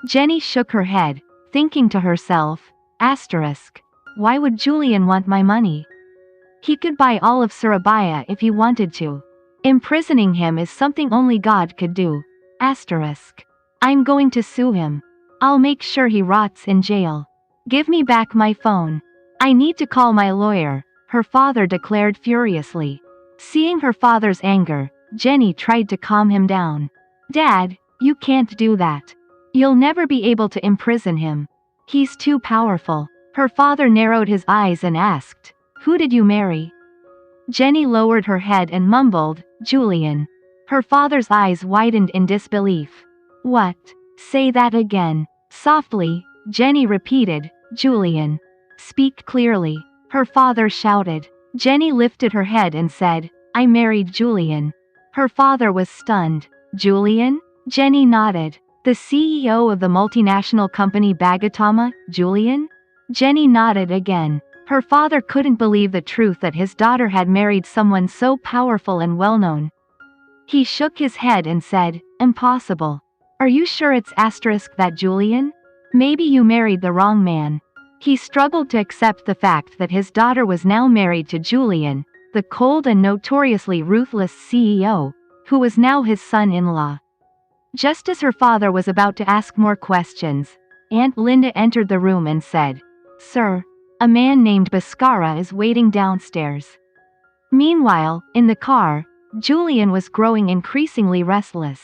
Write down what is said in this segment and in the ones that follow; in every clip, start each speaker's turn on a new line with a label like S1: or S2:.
S1: Jenny shook her head, thinking to herself, asterisk. Why would Julian want my money? He could buy all of Surabaya if he wanted to. Imprisoning him is something only God could do. Asterisk. I'm going to sue him. I'll make sure he rots in jail. Give me back my phone. I need to call my lawyer, her father declared furiously. Seeing her father's anger, Jenny tried to calm him down. Dad, you can't do that. You'll never be able to imprison him. He's too powerful. Her father narrowed his eyes and asked, Who did you marry? Jenny lowered her head and mumbled, Julian. Her father's eyes widened in disbelief. What? Say that again. Softly, Jenny repeated, Julian. Speak clearly. Her father shouted. Jenny lifted her head and said, I married Julian. Her father was stunned. Julian? Jenny nodded. The CEO of the multinational company BAGOTAMA, Julian? Jenny nodded again. Her father couldn't believe the truth that his daughter had married someone so powerful and well-known. He shook his head and said, Impossible. Are you sure it's asterisk that Julian? Maybe you married the wrong man. He struggled to accept the fact that his daughter was now married to Julian, the cold and notoriously ruthless CEO, who was now his son-in-law. Just as her father was about to ask more questions, Aunt Linda entered the room and said, Sir, a man named Bhaskara is waiting downstairs. Meanwhile, in the car, Julian was growing increasingly restless.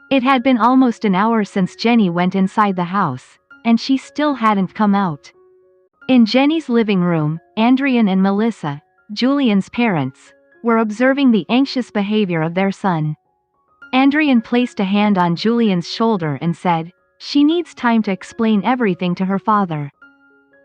S1: It had been almost an hour since Jenny went inside the house, and she still hadn't come out. In Jenny's living room, Adrian and Melissa, Julian's parents, were observing the anxious behavior of their son. Adrian placed a hand on Julian's shoulder and said, She needs time to explain everything to her father.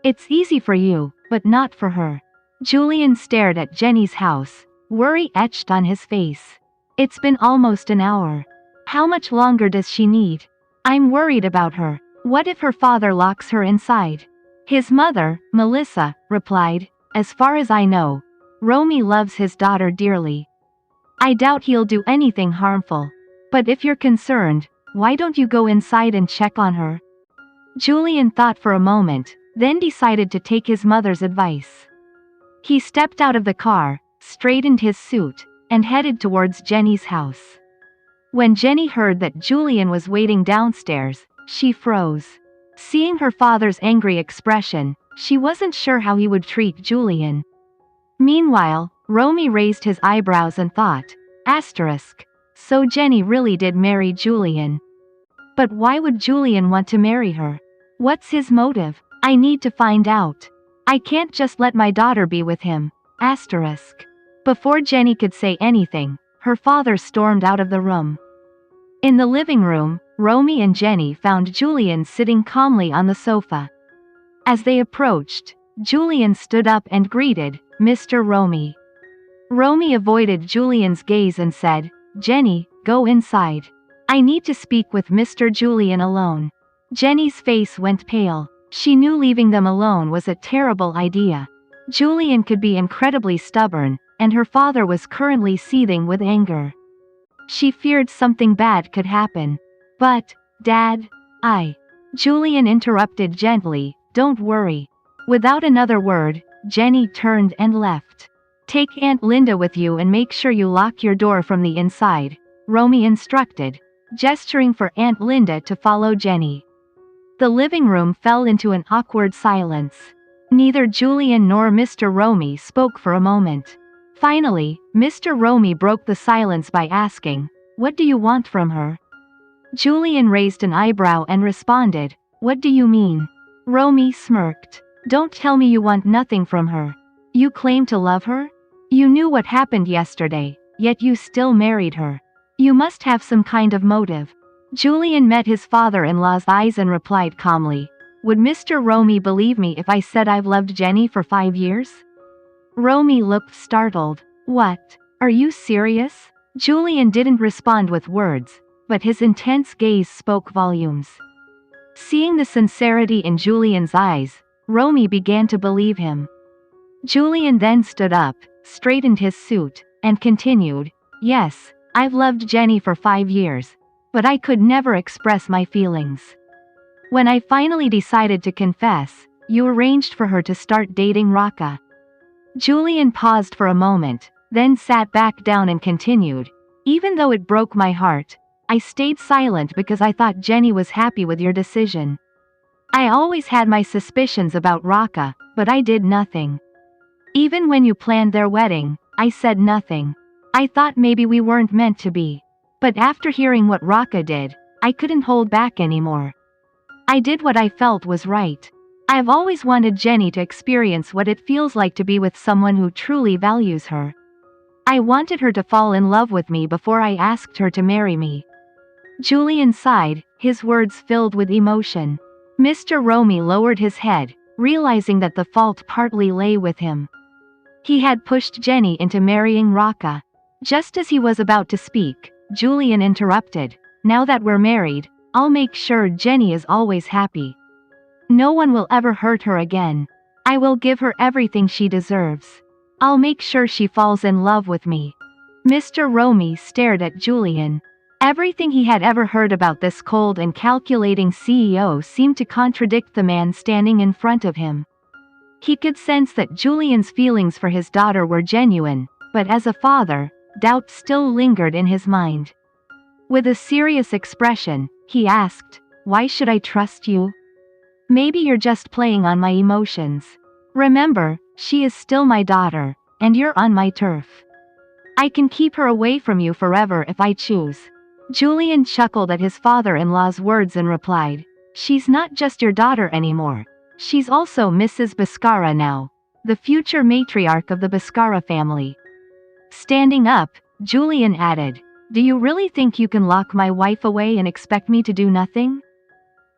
S1: It's easy for you, but not for her. Julian stared at Jenny's house, worry etched on his face. It's been almost an hour. How much longer does she need? I'm worried about her. What if her father locks her inside? His mother, Melissa, replied, As far as I know, ROMI loves his daughter dearly. I doubt he'll do anything harmful. But if you're concerned, why don't you go inside and check on her? Julian thought for a moment, then decided to take his mother's advice. He stepped out of the car, straightened his suit, and headed towards Jenny's house. When Jenny heard that Julian was waiting downstairs, she froze. Seeing her father's angry expression, she wasn't sure how he would treat Julian. Meanwhile, ROMI raised his eyebrows and thought, asterisk. So Jenny really did marry Julian. But why would Julian want to marry her? What's his motive? I need to find out. I can't just let my daughter be with him. Asterisk. Before Jenny could say anything, her father stormed out of the room. In the living room, ROMI and Jenny found Julian sitting calmly on the sofa. As they approached, Julian stood up and greeted, Mr. ROMI. ROMI avoided Julian's gaze and said, Jenny, go inside. I need to speak with Mr. Julian alone. Jenny's face went pale. She knew leaving them alone was a terrible idea. Julian could be incredibly stubborn, and her father was currently seething with anger. She feared something bad could happen. But, Dad, Julian interrupted gently, don't worry. Without another word, Jenny turned and left. Take Aunt Linda with you and make sure you lock your door from the inside, ROMI instructed, gesturing for Aunt Linda to follow Jenny. The living room fell into an awkward silence. Neither Julian nor Mr. ROMI spoke for a moment. Finally, Mr. ROMI broke the silence by asking, What do you want from her? Julian raised an eyebrow and responded, What do you mean? ROMI smirked. Don't tell me you want nothing from her. You claim to love her? You knew what happened yesterday, yet you still married her. You must have some kind of motive. Julian met his father-in-law's eyes and replied calmly, Would Mr. ROMI believe me if I said I've loved Jenny for 5 years? ROMI looked startled. What? Are you serious? Julian didn't respond with words, but his intense gaze spoke volumes. Seeing the sincerity in Julian's eyes, ROMI began to believe him. Julian then stood up, straightened his suit, and continued, Yes, I've loved Jenny for 5 years, but I could never express my feelings. When I finally decided to confess, you arranged for her to start dating Raka. Julian paused for a moment, then sat back down and continued. Even though it broke my heart, I stayed silent because I thought Jenny was happy with your decision. I always had my suspicions about Raka, but I did nothing. Even when you planned their wedding, I said nothing. I thought maybe we weren't meant to be. But after hearing what Raka did, I couldn't hold back anymore. I did what I felt was right. I've always wanted Jenny to experience what it feels like to be with someone who truly values her. I wanted her to fall in love with me before I asked her to marry me. Julian sighed, his words filled with emotion. Mr. ROMI lowered his head, realizing that the fault partly lay with him. He had pushed Jenny into marrying Raka. Just as he was about to speak, Julian interrupted. Now that we're married, I'll make sure Jenny is always happy. No one will ever hurt her again. I will give her everything she deserves. I'll make sure she falls in love with me. Mr. ROMI stared at Julian. Everything he had ever heard about this cold and calculating CEO seemed to contradict the man standing in front of him. He could sense that Julian's feelings for his daughter were genuine, but as a father, doubt still lingered in his mind. With a serious expression, he asked, "Why should I trust you? Maybe you're just playing on my emotions. Remember, she is still my daughter, and you're on my turf. I can keep her away from you forever if I choose." Julian chuckled at his father-in-law's words and replied, "She's not just your daughter anymore. She's also Mrs. Bhaskara now, the future matriarch of the Bhaskara family." Standing up, Julian added, "Do you really think you can lock my wife away and expect me to do nothing?"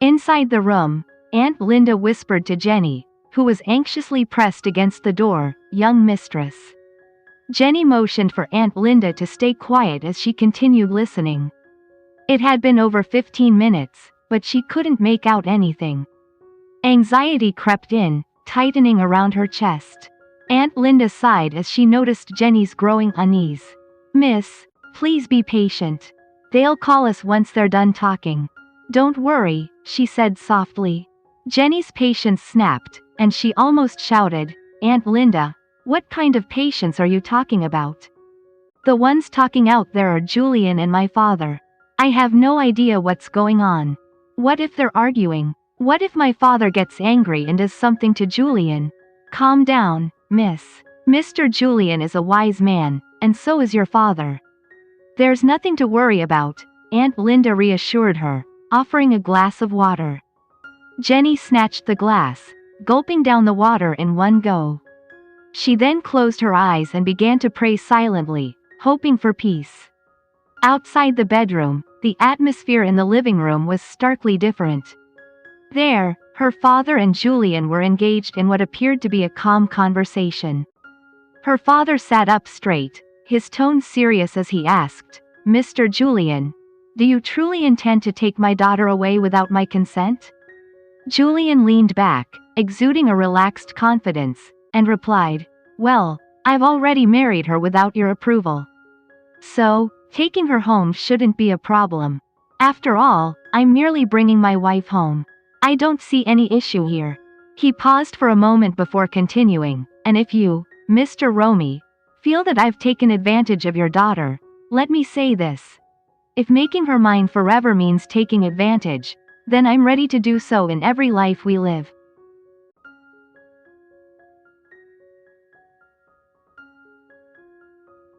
S1: Inside the room, Aunt Linda whispered to Jenny, who was anxiously pressed against the door, "Young mistress." Jenny motioned for Aunt Linda to stay quiet as she continued listening. It had been over 15 minutes, but she couldn't make out anything. Anxiety crept in, tightening around her chest. Aunt Linda sighed as she noticed Jenny's growing unease. "Miss, please be patient. They'll call us once they're done talking." "Don't worry," she said softly. Jenny's patience snapped, and she almost shouted, "Aunt Linda, what kind of patience are you talking about? The ones talking out there are Julian and my father. I have no idea what's going on. What if they're arguing? What if my father gets angry and does something to Julian?" "Calm down, miss. Mr. Julian is a wise man, and so is your father. There's nothing to worry about," Aunt Linda reassured her, offering a glass of water. Jenny snatched the glass, gulping down the water in one go. She then closed her eyes and began to pray silently, hoping for peace. Outside the bedroom, the atmosphere in the living room was starkly different. There, her father and Julian were engaged in what appeared to be a calm conversation. Her father sat up straight, his tone serious as he asked, "Mr. Julian, do you truly intend to take my daughter away without my consent?" Julian leaned back, exuding a relaxed confidence, and replied, "Well, I've already married her without your approval. So, taking her home shouldn't be a problem. After all, I'm merely bringing my wife home. I don't see any issue here." He paused for a moment before continuing, "And if you, Mr. ROMI, feel that I've taken advantage of your daughter, let me say this. If making her mine forever means taking advantage, then I'm ready to do so in every life we live."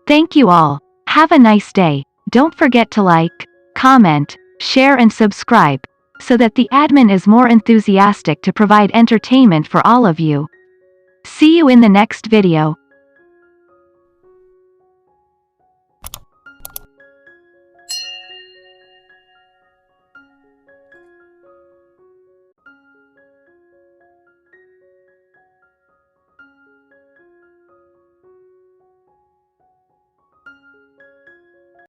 S1: Thank you all. Have a nice day. Don't forget to like, comment, share and subscribe, so that the admin is more enthusiastic to provide entertainment for all of you. See you in the next video.